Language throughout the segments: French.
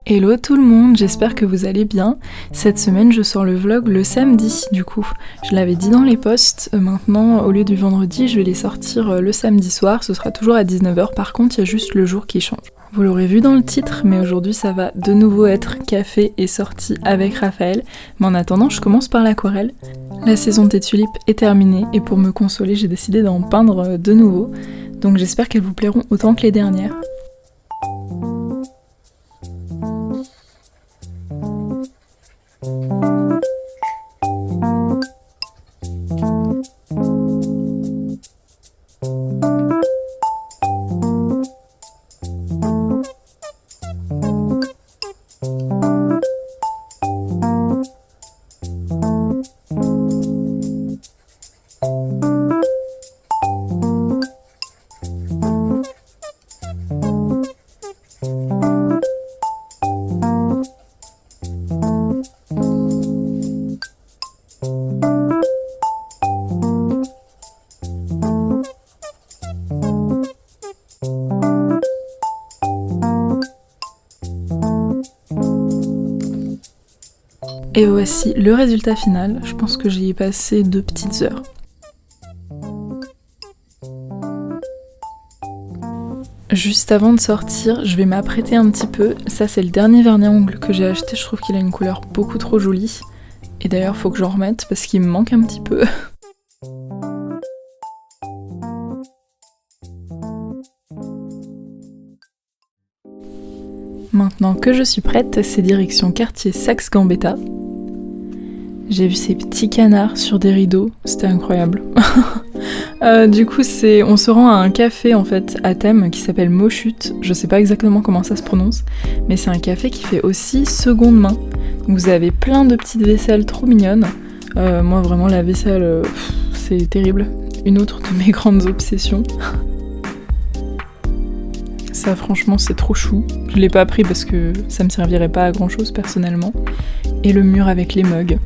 Hello tout le monde, j'espère que vous allez bien. Cette semaine je sors le vlog le samedi du coup. Je l'avais dit dans les posts, maintenant au lieu du vendredi je vais les sortir le samedi soir, ce sera toujours à 19h, par contre il y a juste le jour qui change. Vous l'aurez vu dans le titre, mais aujourd'hui ça va de nouveau être café et sortie avec Raphaël. Mais en attendant je commence par l'aquarelle. La saison des tulipes est terminée et pour me consoler j'ai décidé d'en peindre de nouveau. Donc j'espère qu'elles vous plairont autant que les dernières. Et voici le résultat final, je pense que j'y ai passé 2 petites heures. Juste avant de sortir, je vais m'apprêter un petit peu. Ça c'est le dernier vernis à ongles que j'ai acheté, je trouve qu'il a une couleur beaucoup trop jolie. Et d'ailleurs faut que j'en remette parce qu'il me manque un petit peu. Maintenant que je suis prête, c'est direction quartier Saxe-Gambetta. J'ai vu ces petits canards sur des rideaux, c'était incroyable. Du coup, on se rend à un café en fait à thème qui s'appelle Mochute. Je sais pas exactement comment ça se prononce, mais c'est un café qui fait aussi seconde main. Donc vous avez plein de petites vaisselles trop mignonnes. Moi vraiment la vaisselle, c'est terrible. Une autre de mes grandes obsessions. Ça franchement c'est trop chou. Je l'ai pas pris parce que ça me servirait pas à grand chose personnellement. Et le mur avec les mugs.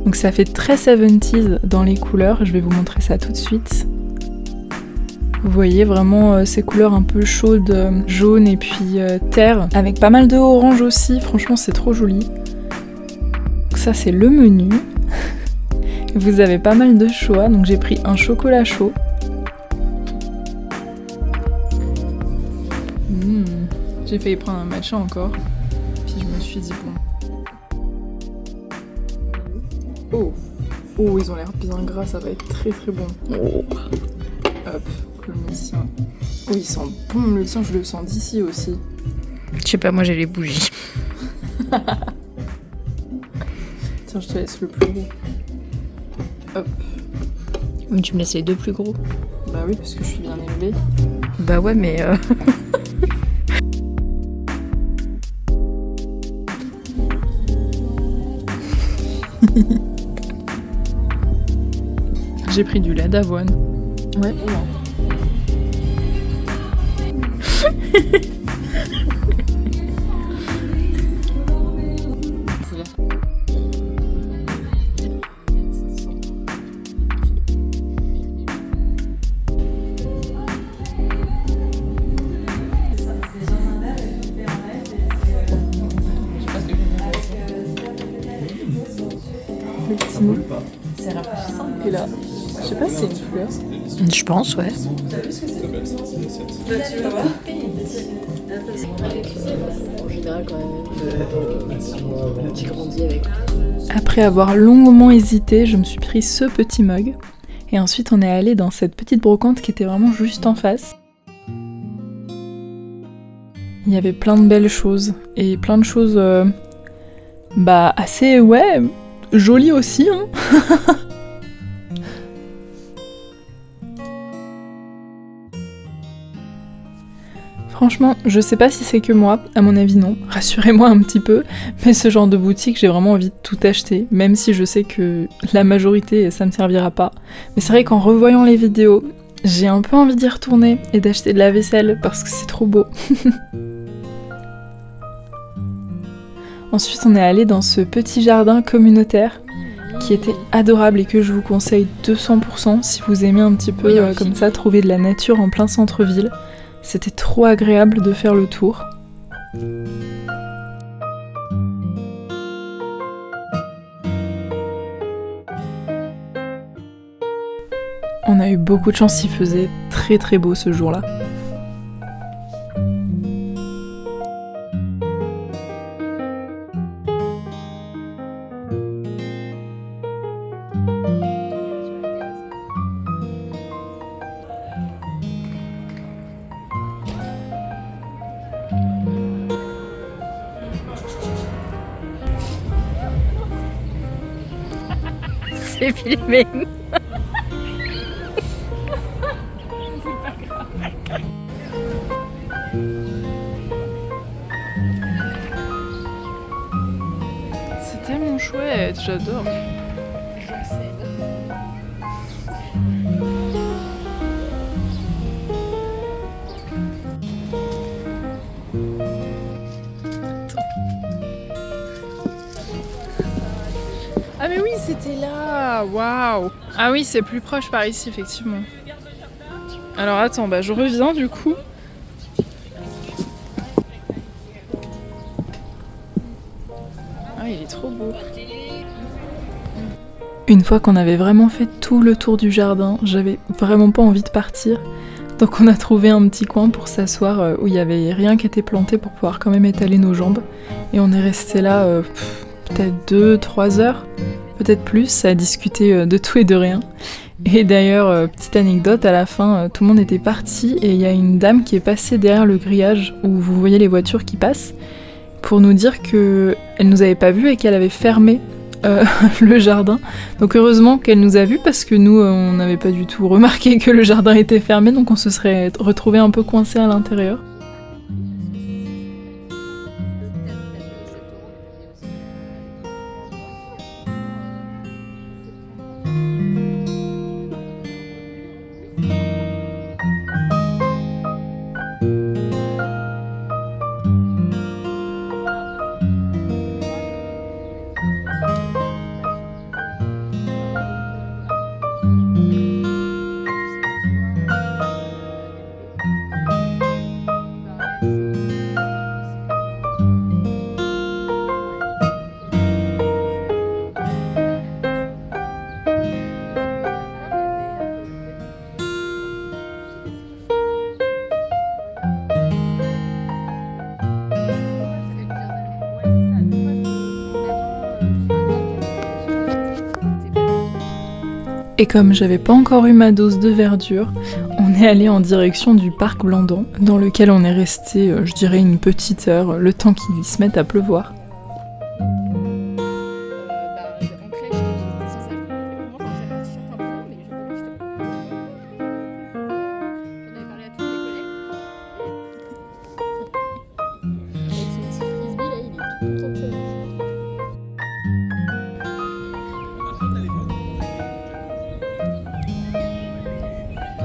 Donc ça fait très 70s dans les couleurs, je vais vous montrer ça tout de suite. Vous voyez vraiment ces couleurs un peu chaudes, jaune et puis terre, avec pas mal de orange aussi, franchement c'est trop joli. Donc ça c'est le menu. Vous avez pas mal de choix, donc j'ai pris un chocolat chaud. J'ai failli prendre un matcha encore, puis je me suis dit bon. Oh, ils ont l'air bien gras, ça va être très très bon. Oh. Hop, le mien. Oh, il sent bon, le tien, je le sens d'ici aussi. Je sais pas, moi j'ai les bougies. Tiens, je te laisse le plus gros. Hop. Mais tu me laisses les 2 plus gros. Bah oui, parce que je suis bien élevée. Bah ouais, mais J'ai pris du lait d'avoine. Ouais. Le petit mot. C'est rafraîchissant. Et là, je sais pas si c'est une fleur. je pense, ouais. En général, quand même, j'ai grandi avec. Après avoir longuement hésité, je me suis pris ce petit mug. Et ensuite, on est allé dans cette petite brocante qui était vraiment juste en face. Il y avait plein de belles choses. Et plein de choses, assez, jolies aussi, hein. Franchement, je sais pas si c'est que moi, à mon avis non, rassurez-moi un petit peu, mais ce genre de boutique, j'ai vraiment envie de tout acheter, même si je sais que la majorité, ça me servira pas. Mais c'est vrai qu'en revoyant les vidéos, j'ai un peu envie d'y retourner et d'acheter de la vaisselle parce que c'est trop beau. Ensuite, on est allé dans ce petit jardin communautaire qui était adorable et que je vous conseille 200% si vous aimez un petit peu comme ça, trouver de la nature en plein centre-ville. C'était trop agréable de faire le tour. On a eu beaucoup de chance, il faisait très très beau ce jour-là. C'est filmé. C'est tellement chouette, j'adore. Ah mais oui, c'était là. Waouh. Ah oui, c'est plus proche par ici, effectivement. Alors attends, bah je reviens du coup. Ah, il est trop beau. Une fois qu'on avait vraiment fait tout le tour du jardin, j'avais vraiment pas envie de partir. Donc on a trouvé un petit coin pour s'asseoir où il y avait rien qui était planté pour pouvoir quand même étaler nos jambes. Et on est resté là peut-être 2-3 heures, peut-être plus, à discuter de tout et de rien. Et d'ailleurs, petite anecdote, à la fin, tout le monde était parti et il y a une dame qui est passée derrière le grillage où vous voyez les voitures qui passent pour nous dire qu'elle nous avait pas vus et qu'elle avait fermé le jardin. Donc heureusement qu'elle nous a vus parce que nous, on n'avait pas du tout remarqué que le jardin était fermé, donc on se serait retrouvé un peu coincé à l'intérieur. Et comme j'avais pas encore eu ma dose de verdure, on est allé en direction du parc Blandan, dans lequel on est resté, je dirais, une petite heure, le temps qu'il se mette à pleuvoir.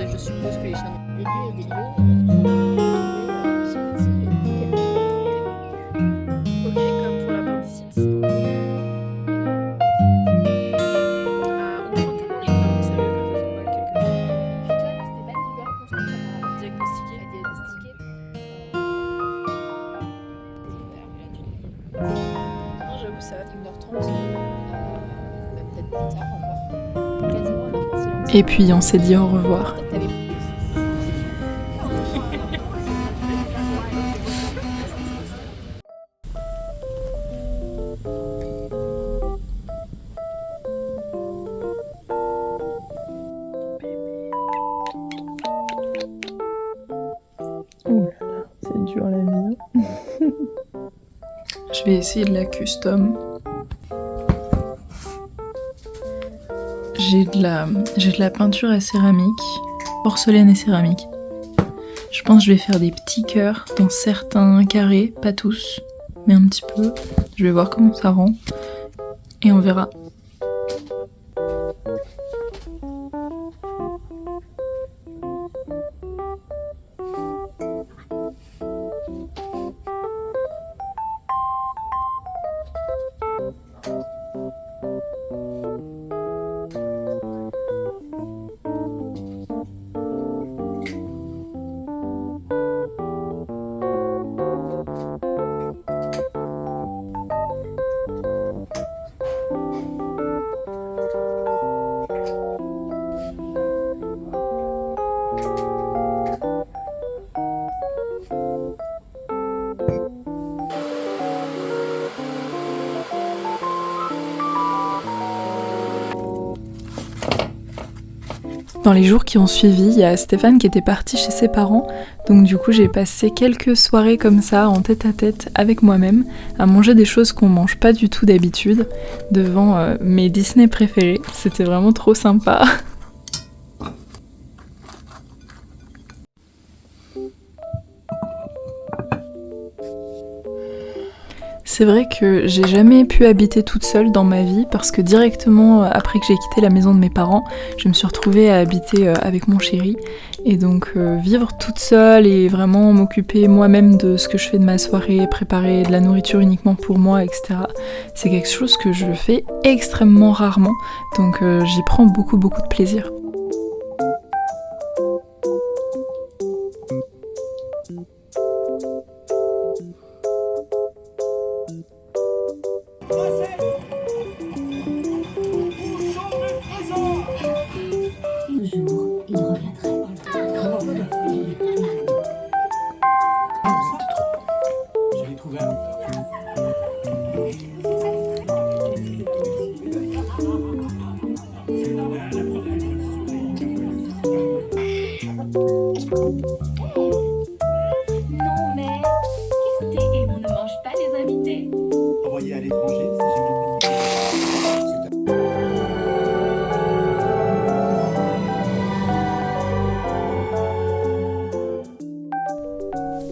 Je suppose que les chiens des lieux et des lieux ok, comme pour l'appendicite. On prend tellement les femmes, sérieux, quand elles ont mal quelque chose. C'était pas une douleur constante à diagnostiquer. Non, j'avoue, ça va, 1h30. Peut-être plus tard encore. Quasiment 1h30. Et puis on s'est dit au revoir. Ouh là là, c'est dur la vie. Je vais essayer de la custom. J'ai de la peinture à céramique, porcelaine et céramique. Je pense que je vais faire des petits cœurs dans certains carrés, pas tous, mais un petit peu. Je vais voir comment ça rend et on verra. Dans les jours qui ont suivi, il y a Stéphane qui était parti chez ses parents, donc du coup j'ai passé quelques soirées comme ça en tête à tête avec moi-même, à manger des choses qu'on mange pas du tout d'habitude, devant mes Disney préférés. C'était vraiment trop sympa. C'est vrai que j'ai jamais pu habiter toute seule dans ma vie parce que directement après que j'ai quitté la maison de mes parents, je me suis retrouvée à habiter avec mon chéri. Et donc vivre toute seule et vraiment m'occuper moi-même de ce que je fais de ma soirée, préparer de la nourriture uniquement pour moi, etc. C'est quelque chose que je fais extrêmement rarement, donc j'y prends beaucoup de plaisir.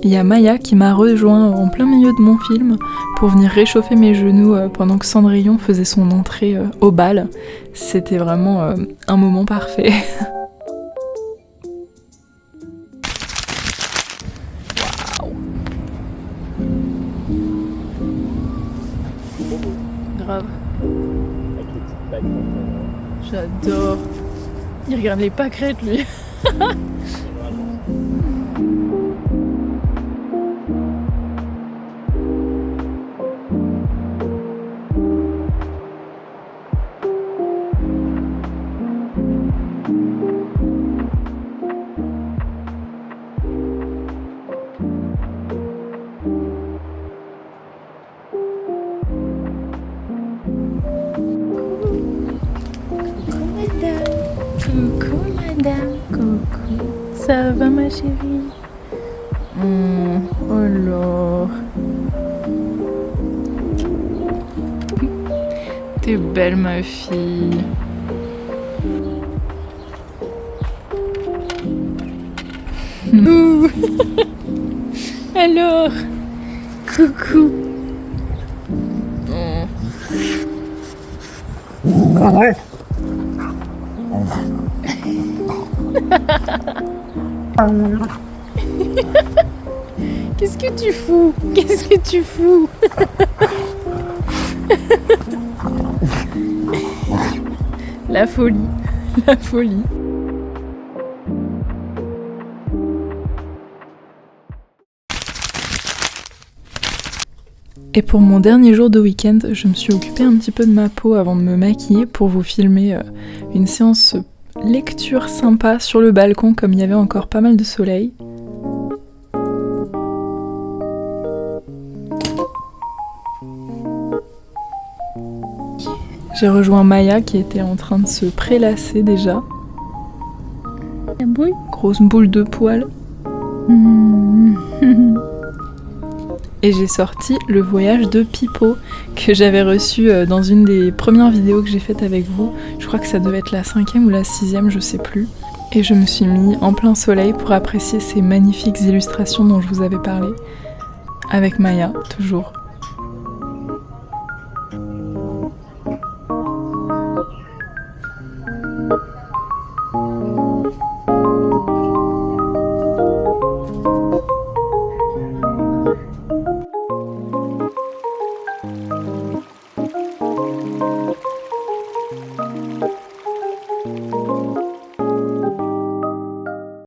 Il y a Maya qui m'a rejoint en plein milieu de mon film pour venir réchauffer mes genoux pendant que Cendrillon faisait son entrée au bal. C'était vraiment un moment parfait. Waouh. Grave. J'adore. Il regarde les pâquerettes lui. Coucou madame, coucou, ça va ma chérie? Alors, t'es belle ma fille. Alors, coucou. Qu'est-ce que tu fous? Qu'est-ce que tu fous? La folie, la folie. Et pour mon dernier jour de week-end, je me suis occupée un petit peu de ma peau avant de me maquiller pour vous filmer une séance lecture sympa sur le balcon comme il y avait encore pas mal de soleil. J'ai rejoint Maya qui était en train de se prélasser déjà. Grosse boule de poils. Et j'ai sorti le voyage de Pipo que j'avais reçu dans une des premières vidéos que j'ai faites avec vous. Je crois que ça devait être la 5e ou la 6e, je sais plus. Et je me suis mis en plein soleil pour apprécier ces magnifiques illustrations dont je vous avais parlé. Avec Maya, toujours.